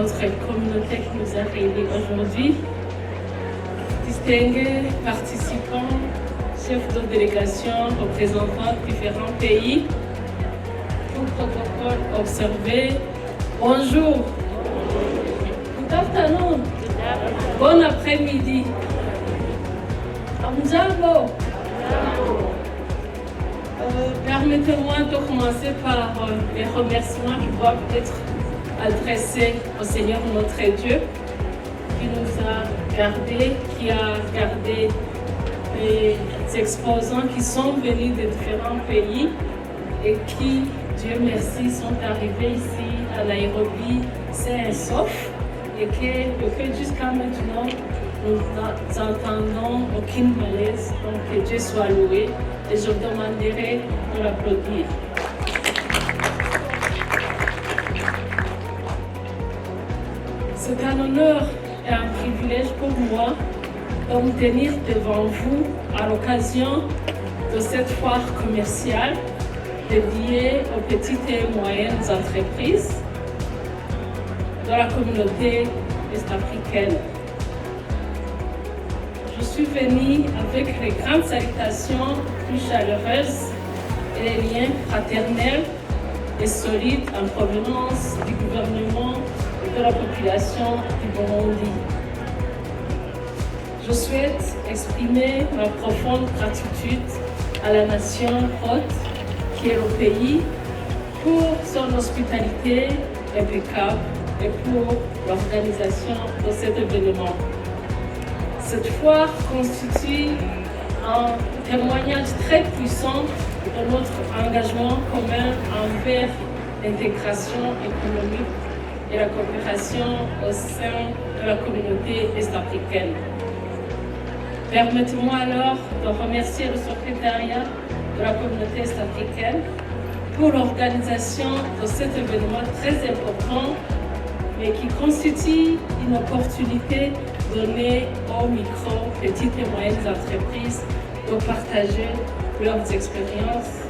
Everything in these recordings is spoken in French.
notre communauté qui nous a réunis aujourd'hui, distingués participants, chefs de délégation, représentants de différents pays, tout protocole observé. Bonjour. Good afternoon. Bon après-midi. Amjambo. Permettez-moi de commencer par les remerciements qui doivent être adressés au Seigneur notre Dieu, qui nous a gardés, qui a gardé les exposants qui sont venus de différents pays et qui, Dieu merci, sont arrivés ici à Nairobi sains et saufs et que jusqu'à maintenant, nous n'entendons aucun malaise. Donc que Dieu soit loué et je vous demanderai de l'applaudir. C'est un honneur et un privilège pour moi de me tenir devant vous à l'occasion de cette foire commerciale dédiée aux petites et moyennes entreprises de la communauté est-africaine. Je suis venue avec les grandes salutations plus chaleureuses et les liens fraternels et solides en provenance du gouvernement et de la population du Burundi. Je souhaite exprimer ma profonde gratitude à la nation hôte qui est le pays pour son hospitalité impeccable et pour l'organisation de cet événement. Cette foire constitue un témoignage très puissant de notre engagement commun envers l'intégration économique et la coopération au sein de la communauté est-africaine. Permettez-moi alors de remercier le secrétariat de la communauté est-africaine pour l'organisation de cet événement très important, mais qui constitue une opportunité donnée aux micro, petites et moyennes entreprises de partager leurs expériences.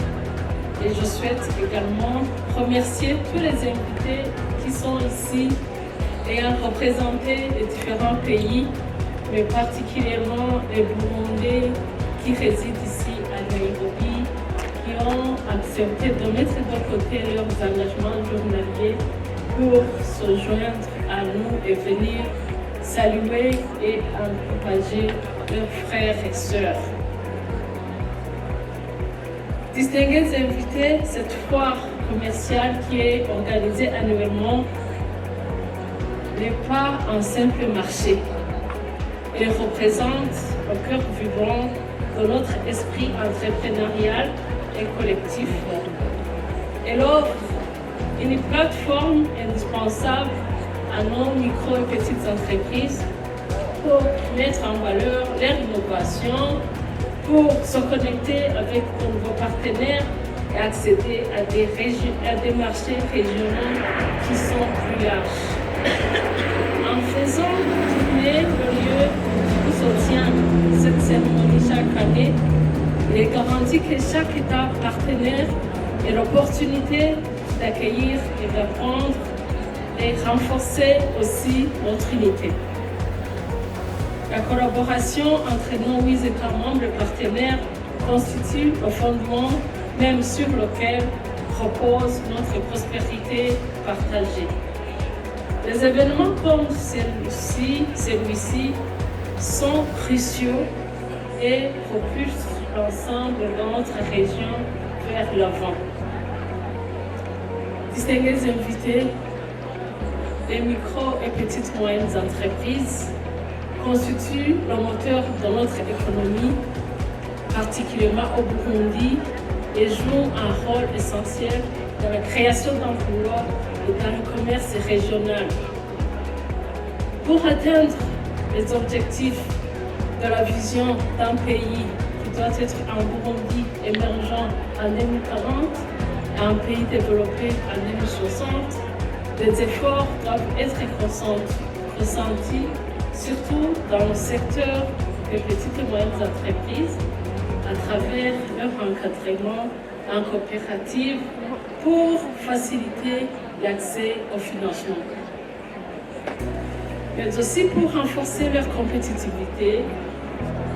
Et je souhaite également remercier tous les invités qui sont ici ayant représenté les différents pays, mais particulièrement les Burundais qui résident ici à Nairobi, qui ont accepté de mettre de côté leurs engagements journaliers pour se joindre à nous et venir saluer et encourager leurs frères et sœurs. Distingués invités, cette foire commerciale qui est organisée annuellement n'est pas un simple marché. Elle représente le cœur vivant de notre esprit entrepreneurial et collectif. Elle offre une plateforme indispensable à nos micro et petites entreprises pour mettre en valeur leur innovation, pour se connecter avec de nouveaux partenaires et accéder à des marchés régionaux qui sont plus larges. En faisant tourner le lieu où se tient cette cérémonie chaque année, il est garanti que chaque État partenaire ait l'opportunité d'accueillir et d'apprendre et renforcer aussi notre unité. La collaboration entre nos 8 États membres partenaires constitue le fondement même sur lequel repose notre prospérité partagée. Les événements comme celui-ci sont cruciaux et propulsent l'ensemble de notre région vers l'avant. Distingués invités, les micro et petites moyennes entreprises constituent le moteur de notre économie, particulièrement au Burundi, et jouent un rôle essentiel dans la création d'emplois et dans le commerce régional. Pour atteindre les objectifs de la vision d'un pays qui doit être un Burundi émergent en 2040 et un pays développé en 2060, les efforts doivent être ressentis, surtout dans le secteur des petites et moyennes entreprises, à travers leur encadrement en coopérative pour faciliter l'accès au financement. mais aussi pour renforcer leur compétitivité.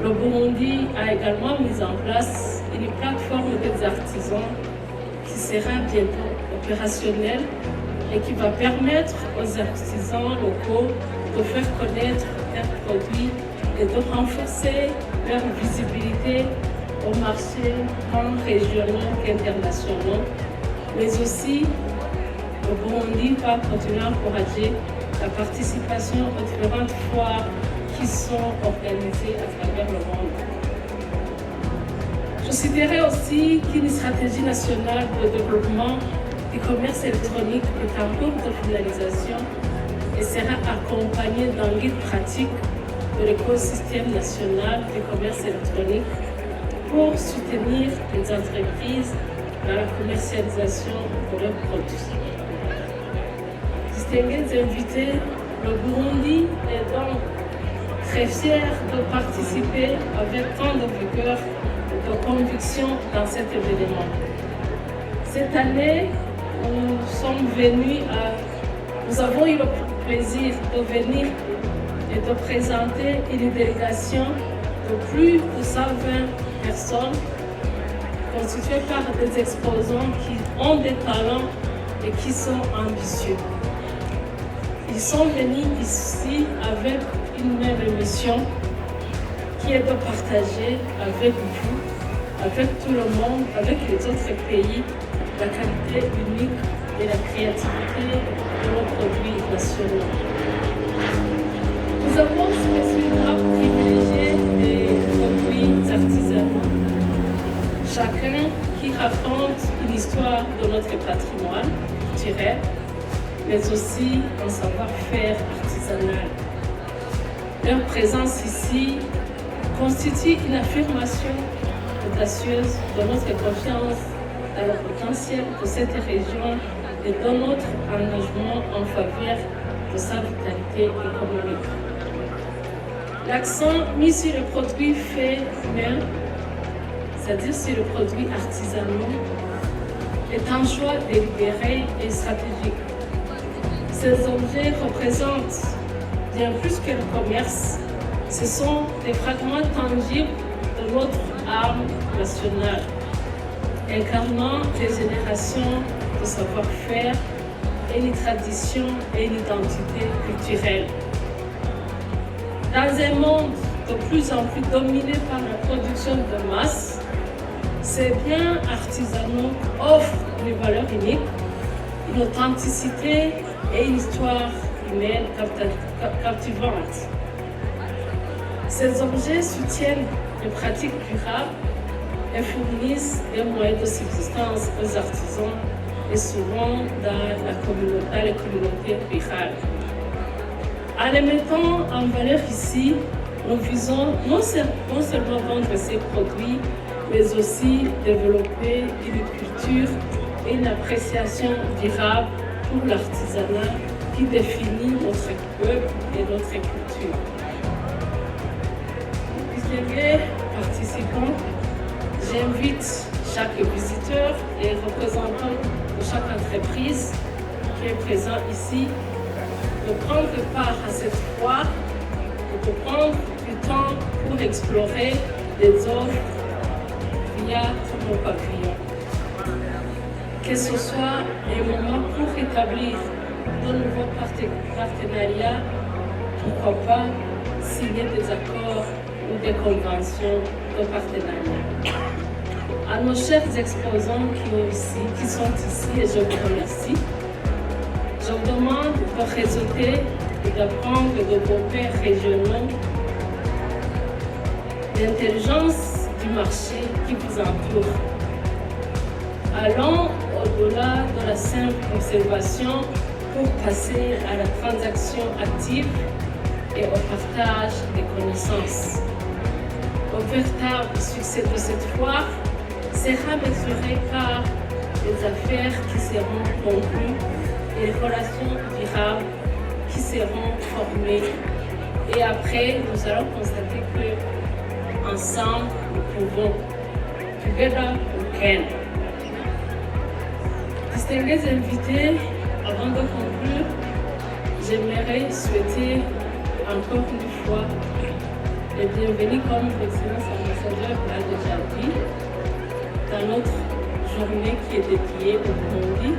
Le Burundi a également mis en place une plateforme des artisans qui sera bientôt opérationnelle et qui va permettre aux artisans locaux de faire connaître leurs produits et de renforcer leur visibilité au marché tant régionaux qu'internationaux, mais aussi le Burundi va continuer à encourager la participation aux différentes foires qui sont organisées à travers le monde. Je citerai aussi qu'une stratégie nationale de développement du commerce électronique est en cours de finalisation et sera accompagnée d'un guide pratique de l'écosystème national du commerce électronique pour soutenir les entreprises dans la commercialisation de leurs produits. Distingués invités, le Burundi est donc très fier de participer avec tant de vigueur et de conviction dans cet événement. Cette année, nous avons eu le plaisir de venir et de présenter une délégation de plus de 120 personnes constituée par des exposants qui ont des talents et qui sont ambitieux. Ils sont venus ici avec une même mission qui est de partager avec vous, avec tout le monde, avec les autres pays, la qualité unique et la créativité de nos produits nationaux. Nous avons spécifiquement privilégié des produits artisanaux, chacun qui raconte une histoire de notre patrimoine culturel, mais aussi un savoir-faire artisanal. Leur présence ici constitue une affirmation audacieuse de notre confiance dans le potentiel de cette région et de notre engagement en faveur de sa vitalité économique. L'accent mis sur les produits faits main, c'est-à-dire sur les produits artisanaux, est un choix délibéré et stratégique. Ces objets représentent bien plus que le commerce, ce sont des fragments tangibles de notre âme nationale, incarnant des générations de savoir-faire et une tradition et une identité culturelle. Dans un monde de plus en plus dominé par la production de masse, ces biens artisanaux offrent une valeur unique, une authenticité et une histoire humaine captivante. Ces objets soutiennent les pratiques durables et fournissent des moyens de subsistance aux artisans et souvent dans les communautés rurales. En les mettant en valeur ici, nous visons non seulement vendre ces produits, mais aussi développer une culture et une appréciation durable pour l'artisanat qui définit notre peuple et notre culture. Distingués participants, j'invite chaque visiteur et représentant de chaque entreprise qui est présent ici de prendre part à cette foire et de prendre du temps pour explorer les offres via nos pavillons. Que ce soit un moment pour établir de nouveaux partenariats, pourquoi pas signer des accords ou des conventions de partenariat. À nos chers exposants qui sont ici, et je vous remercie, je vous demande de réseauter et d'apprendre de vos pairs régionaux l'intelligence du marché qui vous entoure. Allons au-delà de la simple observation pour passer à la transaction active et au partage des connaissances. Le véritable succès de cette foire sera mesuré par les affaires qui seront conclues et les relations durables qui seront formées. Et après, nous allons constater que ensemble, nous pouvons. Together we can. Distingués invités, avant de conclure, j'aimerais souhaiter encore une fois les bienvenus, comme l'excellence ambassadeur l'a déjà dit, dans notre journée qui est dédiée au Burundi.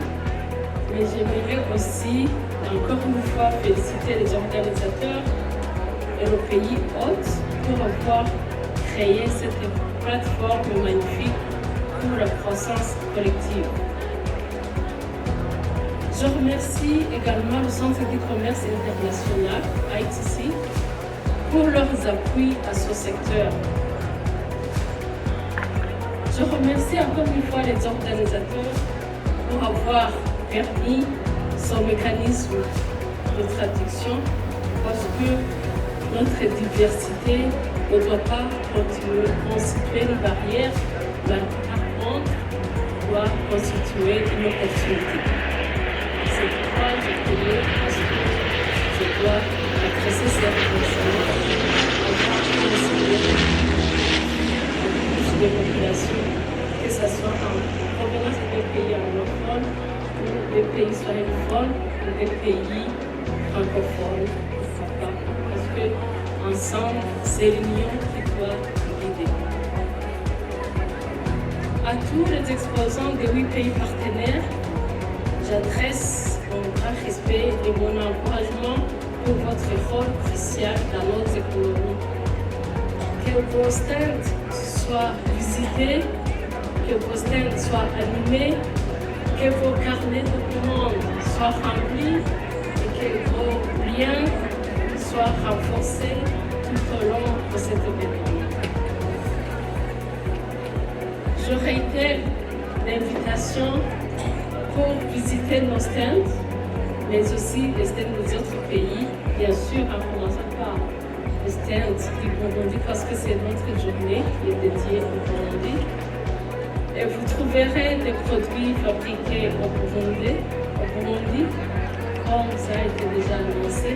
Mais j'aimerais aussi, encore une fois, féliciter les organisateurs et le pays hôte pour avoir créé cette plateforme magnifique pour la croissance collective. Je remercie également le Centre du commerce international, ITC, pour leurs appuis à ce secteur. Je remercie encore une fois les organisateurs pour avoir permis ce mécanisme de traduction parce que notre diversité ne doit pas continuer à constituer une barrière, mais par contre doit constituer une opportunité. C'est pourquoi je tenais à ce que je dois adresser ces remerciements à plus de populations, que ce soit en provenance des pays anglophones, ou des pays hispanophones, ou des pays francophones. Parce que ensemble, c'est l'union qui doit guider. À tous les exposants des 8 pays partenaires, j'adresse mon grand respect et mon encouragement pour votre rôle crucial dans notre économie. Que vos stands soient visités, que vos stands soient animés, que vos carnets de commandes soient remplis et que vos liens soient renforcés tout au long de cet événement. Je réitère l'invitation pour visiter nos stands, mais aussi les stands des autres pays, bien sûr en commençant par le stand du Burundi parce que c'est notre journée qui est dédiée au Burundi. Et vous trouverez des produits fabriqués au Burundi, comme ça a été déjà annoncé.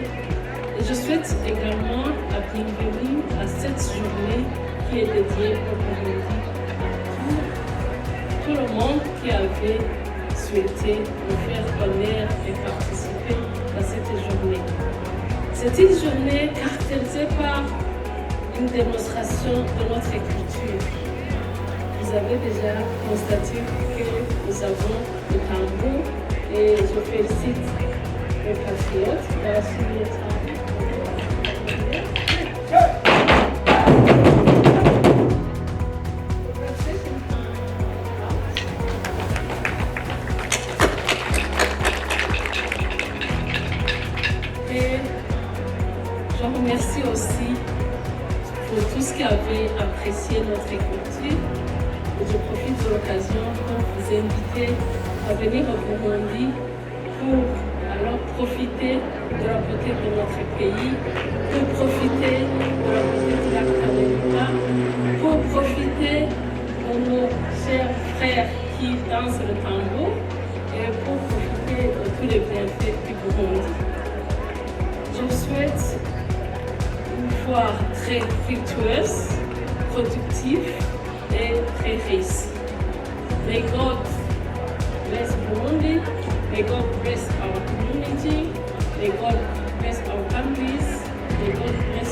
Et je souhaite également la bienvenue à cette journée qui est dédiée au Burundi. Tout le monde qui avait souhaité nous faire honneur et participer à cette journée. C'est une journée caractérisée par une démonstration de notre culture. Vous avez déjà constaté que nous avons le tambour et je félicite les patriotes d'avoir suivi le travail. Et je remercie aussi pour tous qui avaient apprécié notre culture. Et je profite de l'occasion pour vous inviter à venir au Burundi pour alors profiter de la beauté de notre pays, pour profiter de la beauté de la Cameroun, pour profiter de nos chers frères qui dansent le tambour et pour profiter de tous les bienfaits du Burundi. Je vous souhaite une foire très fructueuse, productive et très riche. May God bless Burundi, may God bless our community, may God bless our countries, may God bless